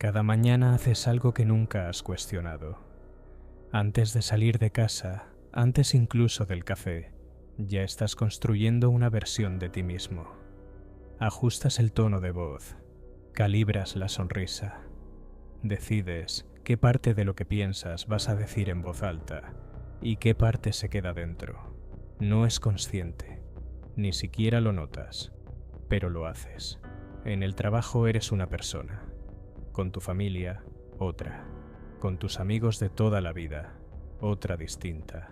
Cada mañana haces algo que nunca has cuestionado. Antes de salir de casa, antes incluso del café, ya estás construyendo una versión de ti mismo. Ajustas el tono de voz, calibras la sonrisa, decides qué parte de lo que piensas vas a decir en voz alta y qué parte se queda dentro. No es consciente, ni siquiera lo notas, pero lo haces. En el trabajo eres una persona, con tu familia, otra, con tus amigos de toda la vida, otra distinta.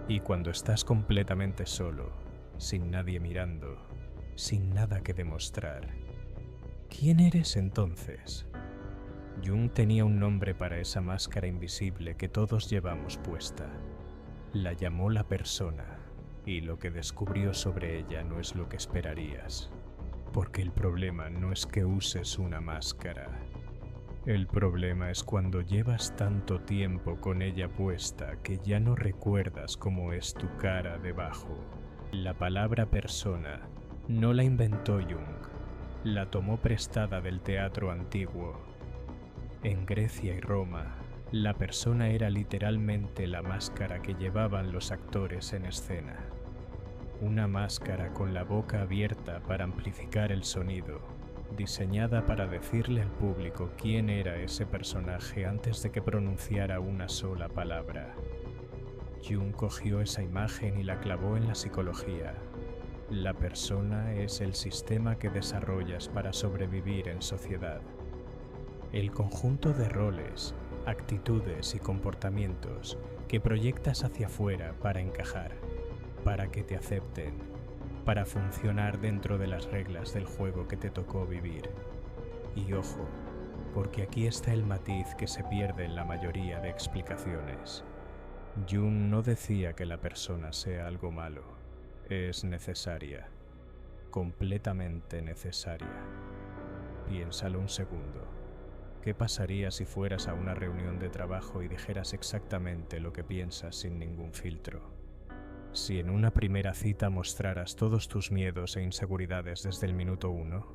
Y cuando estás completamente solo, sin nadie mirando, sin nada que demostrar, ¿quién eres entonces? Jung tenía un nombre para esa máscara invisible que todos llevamos puesta. La llamó la persona, y lo que descubrió sobre ella no es lo que esperarías. Porque el problema no es que uses una máscara. El problema es cuando llevas tanto tiempo con ella puesta que ya no recuerdas cómo es tu cara debajo. La palabra persona no la inventó Jung, la tomó prestada del teatro antiguo. En Grecia y Roma, la persona era literalmente la máscara que llevaban los actores en escena. Una máscara con la boca abierta para amplificar el sonido, diseñada para decirle al público quién era ese personaje antes de que pronunciara una sola palabra. Jung cogió esa imagen y la clavó en la psicología. La persona es el sistema que desarrollas para sobrevivir en sociedad. El conjunto de roles, actitudes y comportamientos que proyectas hacia afuera para encajar, para que te acepten, para funcionar dentro de las reglas del juego que te tocó vivir. Y ojo, porque aquí está el matiz que se pierde en la mayoría de explicaciones. Jung no decía que la persona sea algo malo, es necesaria, completamente necesaria. Piénsalo un segundo. ¿Qué pasaría si fueras a una reunión de trabajo y dijeras exactamente lo que piensas sin ningún filtro? Si en una primera cita mostraras todos tus miedos e inseguridades desde el minuto 1,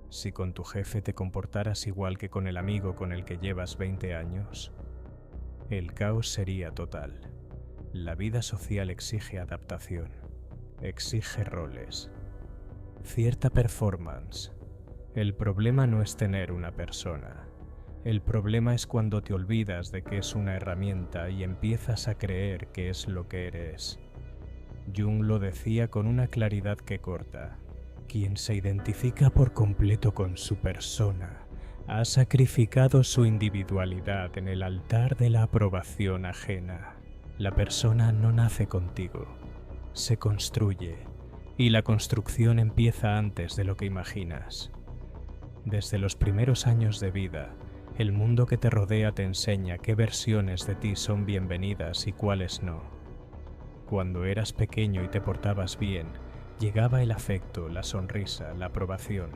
si con tu jefe te comportaras igual que con el amigo con el que llevas 20 años, el caos sería total. La vida social exige adaptación, exige roles, cierta performance. El problema no es tener una persona. El problema es cuando te olvidas de que es una herramienta y empiezas a creer que es lo que eres. Jung lo decía con una claridad que corta. Quien se identifica por completo con su persona ha sacrificado su individualidad en el altar de la aprobación ajena. La persona no nace contigo, se construye, y la construcción empieza antes de lo que imaginas. Desde los primeros años de vida, el mundo que te rodea te enseña qué versiones de ti son bienvenidas y cuáles no. Cuando eras pequeño y te portabas bien, llegaba el afecto, la sonrisa, la aprobación.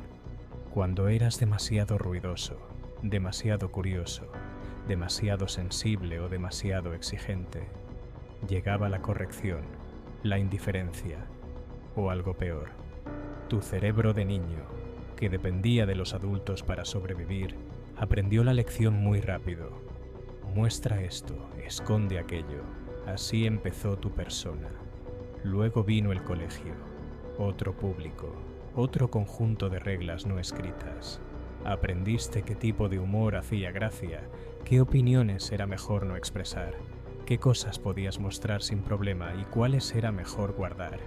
Cuando eras demasiado ruidoso, demasiado curioso, demasiado sensible o demasiado exigente, llegaba la corrección, la indiferencia o algo peor. Tu cerebro de niño, que dependía de los adultos para sobrevivir, aprendió la lección muy rápido. Muestra esto, esconde aquello. Así empezó tu persona. Luego vino el colegio, otro público, otro conjunto de reglas no escritas. Aprendiste qué tipo de humor hacía gracia, qué opiniones era mejor no expresar, qué cosas podías mostrar sin problema y cuáles era mejor guardar.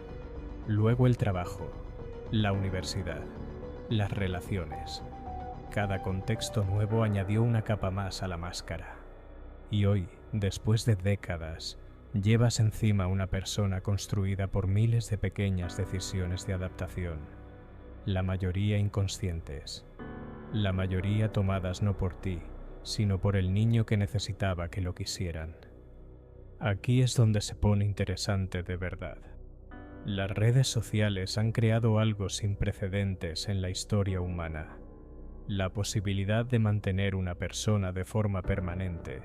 Luego el trabajo, la universidad, las relaciones. Cada contexto nuevo añadió una capa más a la máscara. Y hoy, después de décadas, llevas encima una persona construida por miles de pequeñas decisiones de adaptación, la mayoría inconscientes, la mayoría tomadas no por ti, sino por el niño que necesitaba que lo quisieran. Aquí es donde se pone interesante de verdad. Las redes sociales han creado algo sin precedentes en la historia humana, la posibilidad de mantener una persona de forma permanente,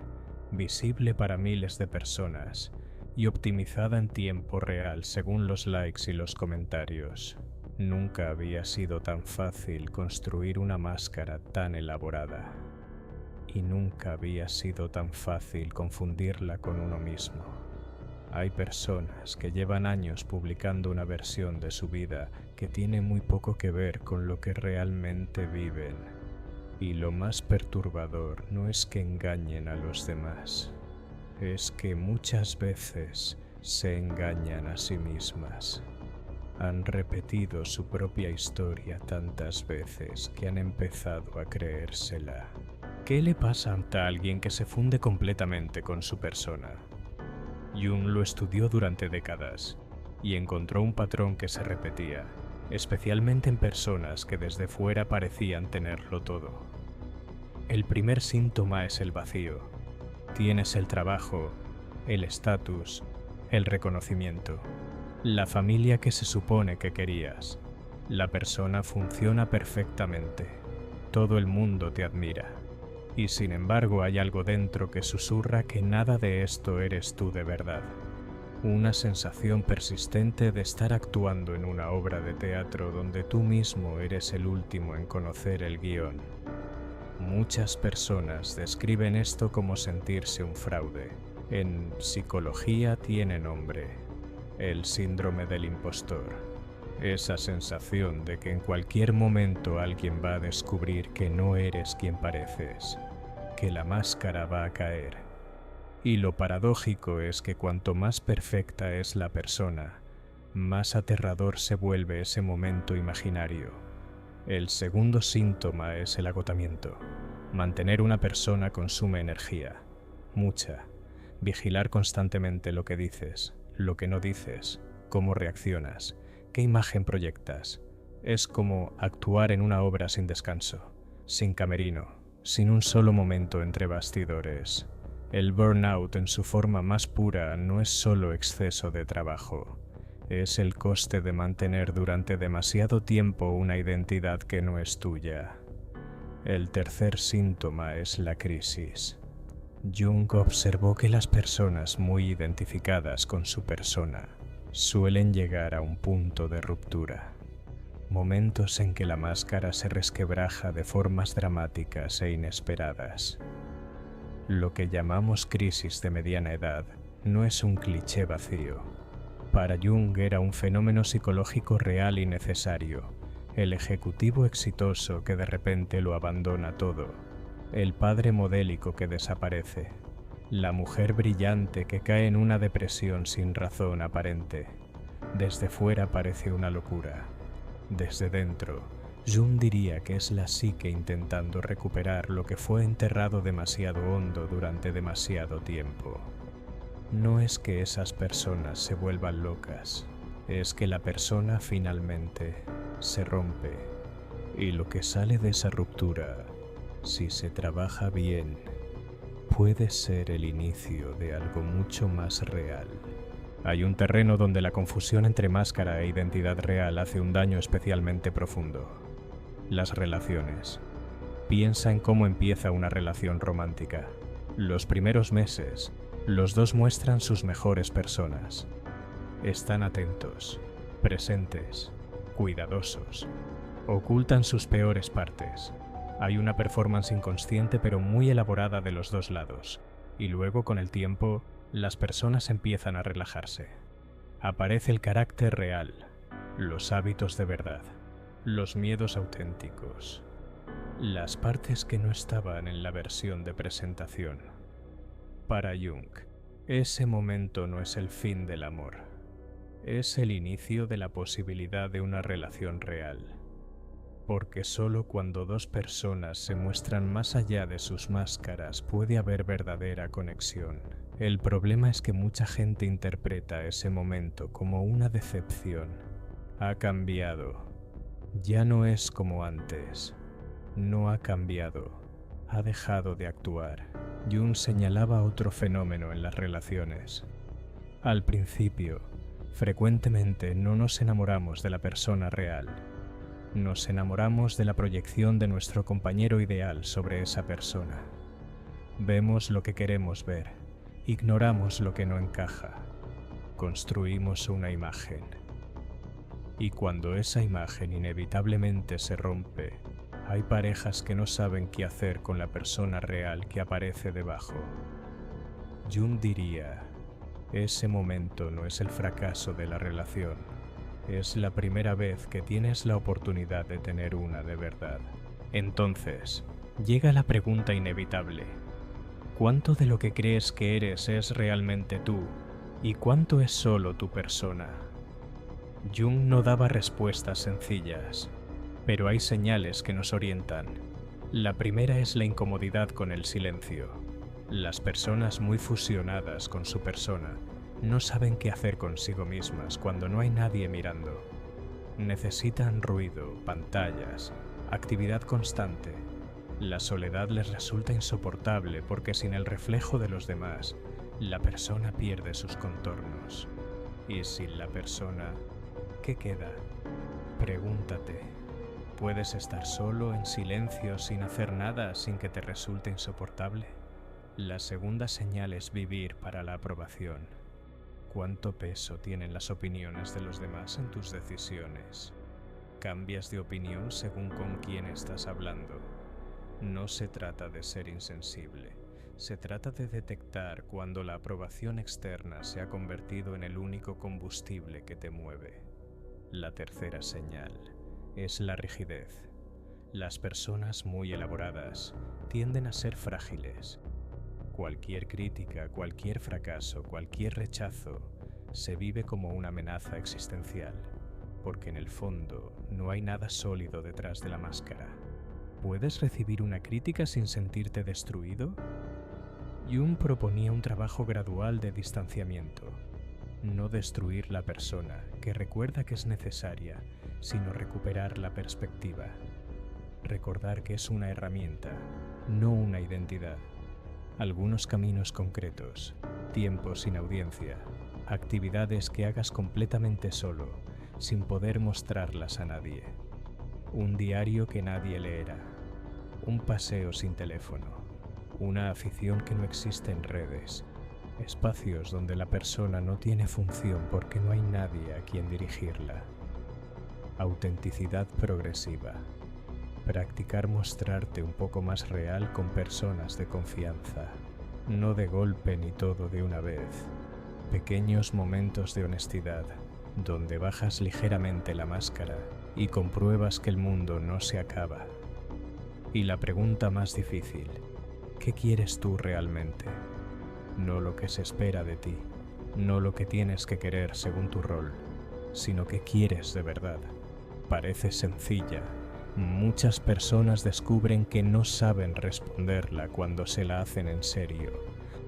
visible para miles de personas y optimizada en tiempo real según los likes y los comentarios. Nunca había sido tan fácil construir una máscara tan elaborada. y nunca había sido tan fácil confundirla con uno mismo. Hay personas que llevan años publicando una versión de su vida que tiene muy poco que ver con lo que realmente viven. Y lo más perturbador no es que engañen a los demás, es que muchas veces se engañan a sí mismas. Han repetido su propia historia tantas veces que han empezado a creérsela. ¿Qué le pasa a alguien que se funde completamente con su persona? Jung lo estudió durante décadas y encontró un patrón que se repetía, especialmente en personas que desde fuera parecían tenerlo todo. El primer síntoma es el vacío. Tienes el trabajo, el estatus, el reconocimiento, la familia que se supone que querías. La persona funciona perfectamente. Todo el mundo te admira. Y sin embargo hay algo dentro que susurra que nada de esto eres tú de verdad. Una sensación persistente de estar actuando en una obra de teatro donde tú mismo eres el último en conocer el guión. Muchas personas describen esto como sentirse un fraude. En psicología tiene nombre: el síndrome del impostor. Esa sensación de que en cualquier momento alguien va a descubrir que no eres quien pareces, que la máscara va a caer. Y lo paradójico es que cuanto más perfecta es la persona, más aterrador se vuelve ese momento imaginario. El segundo síntoma es el agotamiento. Mantener una persona consume energía, mucha. Vigilar constantemente lo que dices, lo que no dices, cómo reaccionas, qué imagen proyectas. Es como actuar en una obra sin descanso, sin camerino, sin un solo momento entre bastidores. El burnout en su forma más pura no es solo exceso de trabajo, es el coste de mantener durante demasiado tiempo una identidad que no es tuya. El tercer síntoma es la crisis. Jung observó que las personas muy identificadas con su persona suelen llegar a un punto de ruptura, momentos en que la máscara se resquebraja de formas dramáticas e inesperadas. Lo que llamamos crisis de mediana edad no es un cliché vacío. Para Jung era un fenómeno psicológico real y necesario, el ejecutivo exitoso que de repente lo abandona todo, el padre modélico que desaparece, la mujer brillante que cae en una depresión sin razón aparente. Desde fuera parece una locura. Desde dentro, Jung diría que es la psique intentando recuperar lo que fue enterrado demasiado hondo durante demasiado tiempo. No es que esas personas se vuelvan locas, es que la persona finalmente se rompe, y lo que sale de esa ruptura, si se trabaja bien, puede ser el inicio de algo mucho más real. Hay un terreno donde la confusión entre máscara e identidad real hace un daño especialmente profundo: las relaciones. Piensa en cómo empieza una relación romántica. Los primeros meses, los dos muestran sus mejores personas. Están atentos, presentes, cuidadosos. Ocultan sus peores partes. Hay una performance inconsciente pero muy elaborada de los dos lados. Y luego, con el tiempo, las personas empiezan a relajarse. Aparece el carácter real, los hábitos de verdad, los miedos auténticos, las partes que no estaban en la versión de presentación. Para Jung, ese momento no es el fin del amor, es el inicio de la posibilidad de una relación real. Porque solo cuando dos personas se muestran más allá de sus máscaras puede haber verdadera conexión. El problema es que mucha gente interpreta ese momento como una decepción. Ha cambiado. Ya no es como antes. No ha cambiado. Ha dejado de actuar. Jung señalaba otro fenómeno en las relaciones. Al principio, frecuentemente no nos enamoramos de la persona real. Nos enamoramos de la proyección de nuestro compañero ideal sobre esa persona. Vemos lo que queremos ver, ignoramos lo que no encaja, construimos una imagen. Y cuando esa imagen inevitablemente se rompe, Hay parejas que no saben qué hacer con la persona real que aparece debajo. Jung diría, ese momento no es el fracaso de la relación, es la primera vez que tienes la oportunidad de tener una de verdad. Entonces, llega la pregunta inevitable. ¿Cuánto de lo que crees que eres es realmente tú? ¿Y cuánto es solo tu persona? Jung no daba respuestas sencillas, pero hay señales que nos orientan. La primera es la incomodidad con el silencio. Las personas muy fusionadas con su persona no saben qué hacer consigo mismas cuando no hay nadie mirando. Necesitan ruido, pantallas, actividad constante. La soledad les resulta insoportable porque sin el reflejo de los demás, la persona pierde sus contornos. Y sin la persona, ¿qué queda? Pregúntate, ¿puedes estar solo, en silencio, sin hacer nada, sin que te resulte insoportable? La segunda señal es vivir para la aprobación. ¿Cuánto peso tienen las opiniones de los demás en tus decisiones? ¿Cambias de opinión según con quién estás hablando? No se trata de ser insensible, se trata de detectar cuando la aprobación externa se ha convertido en el único combustible que te mueve. La tercera señal es la rigidez. Las personas muy elaboradas tienden a ser frágiles. Cualquier crítica, cualquier fracaso, cualquier rechazo se vive como una amenaza existencial, porque en el fondo no hay nada sólido detrás de la máscara. ¿Puedes recibir una crítica sin sentirte destruido? Jung proponía un trabajo gradual de distanciamiento. No destruir la persona, que recuerda que es necesaria, sino recuperar la perspectiva. Recordar que es una herramienta, no una identidad. Algunos caminos concretos, tiempos sin audiencia, actividades que hagas completamente solo, sin poder mostrarlas a nadie. Un diario que nadie leerá, un paseo sin teléfono, una afición que no existe en redes, espacios donde la persona no tiene función porque no hay nadie a quien dirigirla. Autenticidad progresiva. Practicar mostrarte un poco más real con personas de confianza, no de golpe ni todo de una vez. Pequeños momentos de honestidad, donde bajas ligeramente la máscara y compruebas que el mundo no se acaba. Y la pregunta más difícil, ¿qué quieres tú realmente? No lo que se espera de ti, no lo que tienes que querer según tu rol, sino qué quieres de verdad. Parece sencilla. Muchas personas descubren que no saben responderla cuando se la hacen en serio.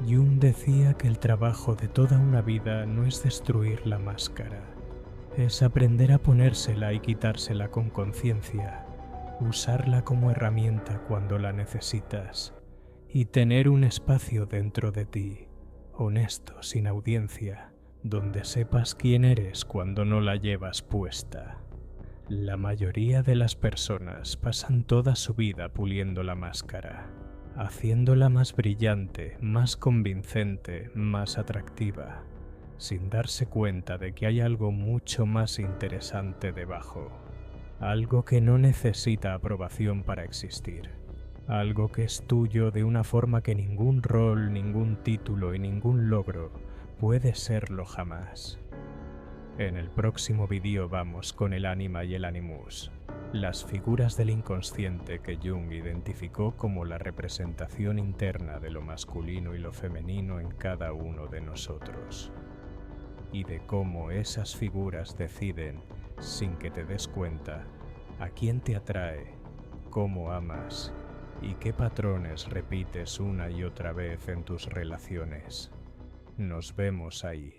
Jung decía que el trabajo de toda una vida no es destruir la máscara, es aprender a ponérsela y quitársela con conciencia, usarla como herramienta cuando la necesitas y tener un espacio dentro de ti, honesto, sin audiencia, donde sepas quién eres cuando no la llevas puesta. La mayoría de las personas pasan toda su vida puliendo la máscara, haciéndola más brillante, más convincente, más atractiva, sin darse cuenta de que hay algo mucho más interesante debajo, algo que no necesita aprobación para existir, algo que es tuyo de una forma que ningún rol, ningún título y ningún logro puede serlo jamás. En el próximo vídeo vamos con el ánima y el animus, las figuras del inconsciente que Jung identificó como la representación interna de lo masculino y lo femenino en cada uno de nosotros, y de cómo esas figuras deciden, sin que te des cuenta, a quién te atrae, cómo amas y qué patrones repites una y otra vez en tus relaciones. Nos vemos ahí.